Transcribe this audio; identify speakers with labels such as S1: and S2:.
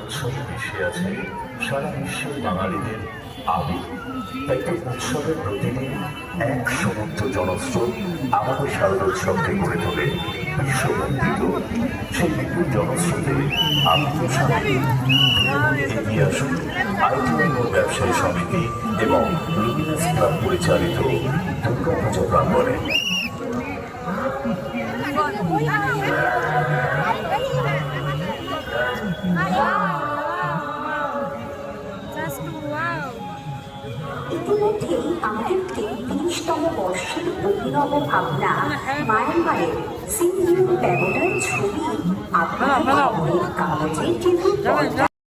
S1: উৎসবে মিশে আছে সারা বিশ্বের বাঙালিদের আবেগ। তাই তো উৎসবের প্রতিদিন এক সমুদ্র জনস্রোত আমাদের শারদোৎসবকে গড়ে তোলে বিশ্ববন্দিত। সেই বিপুল জনস্রোতে আপনার সামনে এগিয়ে আসুন আইটিআই ব্যবসায়ী সমিতি এবং লুমিনাস ক্লাব পরিচালিত দুর্গাপূজা প্রাঙ্গণে।
S2: ইতিমধ্যেই আমাদের 33তম বর্ষের অভিনব ভাবনা মায়ানমারের সিংহিউর প্যাগোডার ছবি আপনাদের কাগজে কিন্তু